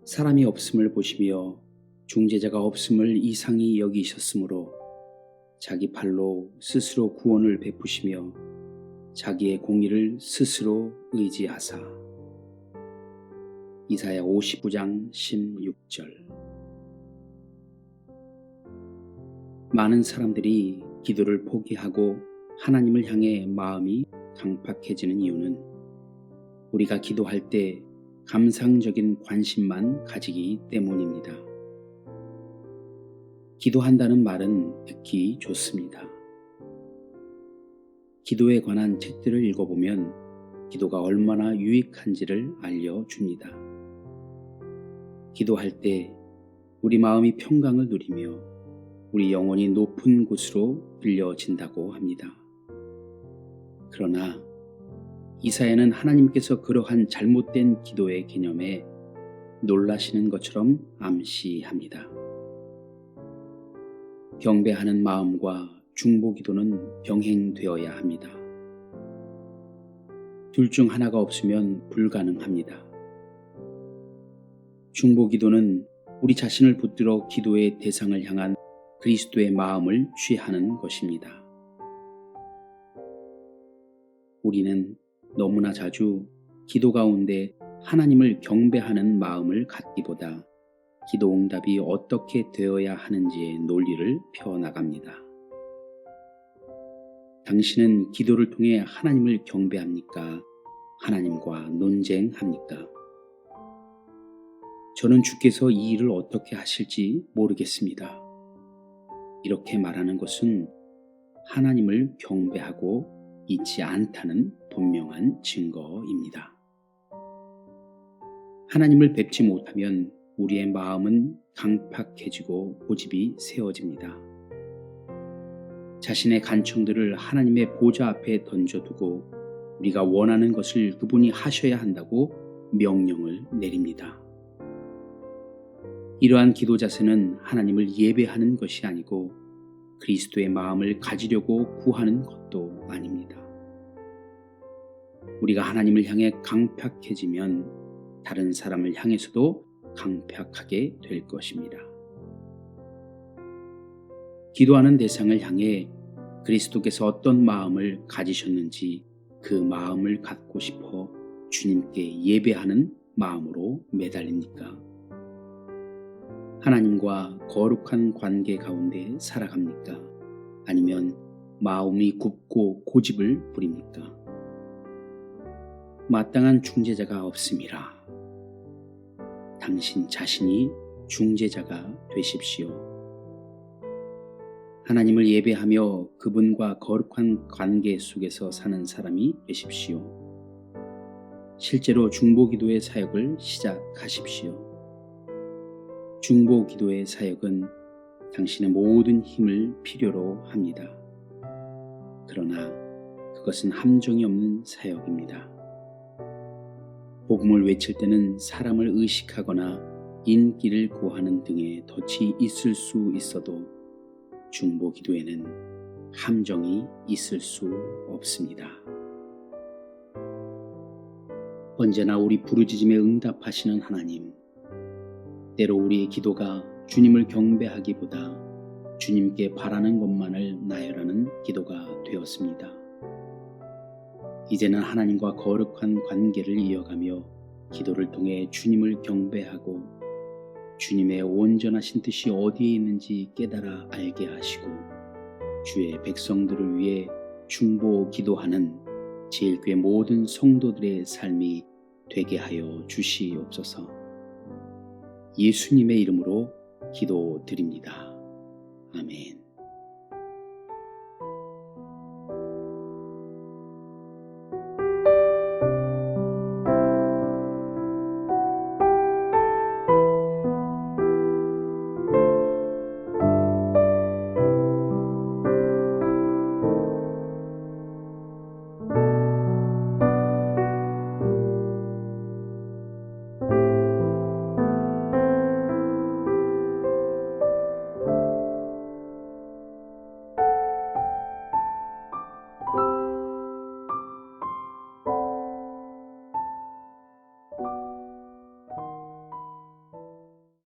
사람이 없음을 보시며 중재자가 없음을 이상히 여기셨으므로 자기 팔로 스스로 구원을 베푸시며 자기의 공의를 스스로 의지하사. 이사야 59장 16절. 많은 사람들이 기도를 포기하고 하나님을 향해 마음이 강팍해지는 이유는 우리가 기도할 때 감상적인 관심만 가지기 때문입니다. 기도한다는 말은 듣기 좋습니다. 기도에 관한 책들을 읽어보면 기도가 얼마나 유익한지를 알려줍니다. 기도할 때 우리 마음이 평강을 누리며 우리 영혼이 높은 곳으로 들려진다고 합니다. 그러나 이사야는 하나님께서 그러한 잘못된 기도의 개념에 놀라시는 것처럼 암시합니다. 경배하는 마음과 중보기도는 병행되어야 합니다. 둘 중 하나가 없으면 불가능합니다. 중보기도는 우리 자신을 붙들어 기도의 대상을 향한 그리스도의 마음을 취하는 것입니다. 우리는 너무나 자주 기도 가운데 하나님을 경배하는 마음을 갖기보다 기도 응답이 어떻게 되어야 하는지의 논리를 펴나갑니다. 당신은 기도를 통해 하나님을 경배합니까? 하나님과 논쟁합니까? 저는 주께서 이 일을 어떻게 하실지 모르겠습니다. 이렇게 말하는 것은 하나님을 경배하고 있지 않다는 분명한 증거입니다. 하나님을 뵙지 못하면 우리의 마음은 강팍해지고 고집이 세워집니다. 자신의 간청들을 하나님의 보좌 앞에 던져두고 우리가 원하는 것을 그분이 하셔야 한다고 명령을 내립니다. 이러한 기도 자세는 하나님을 예배하는 것이 아니고 그리스도의 마음을 가지려고 구하는 것도 아닙니다. 우리가 하나님을 향해 강팍해지면 다른 사람을 향해서도 강팍하게 될 것입니다. 기도하는 대상을 향해 그리스도께서 어떤 마음을 가지셨는지 그 마음을 갖고 싶어 주님께 예배하는 마음으로 매달립니까? 하나님과 거룩한 관계 가운데 살아갑니까? 아니면 마음이 굽고 고집을 부립니까? 마땅한 중재자가 없음이라. 당신 자신이 중재자가 되십시오. 하나님을 예배하며 그분과 거룩한 관계 속에서 사는 사람이 되십시오. 실제로 중보기도의 사역을 시작하십시오. 중보기도의 사역은 당신의 모든 힘을 필요로 합니다. 그러나 그것은 함정이 없는 사역입니다. 복음을 외칠 때는 사람을 의식하거나 인기를 구하는 등의 덫이 있을 수 있어도 중보기도에는 함정이 있을 수 없습니다. 언제나 우리 부르짖음에 응답하시는 하나님, 때로 우리의 기도가 주님을 경배하기보다 주님께 바라는 것만을 나열하는 기도가 되었습니다. 이제는 하나님과 거룩한 관계를 이어가며 기도를 통해 주님을 경배하고 주님의 온전하신 뜻이 어디에 있는지 깨달아 알게 하시고 주의 백성들을 위해 중보 기도하는 제일교회 모든 성도들의 삶이 되게 하여 주시옵소서. 예수님의 이름으로 기도드립니다. 아멘.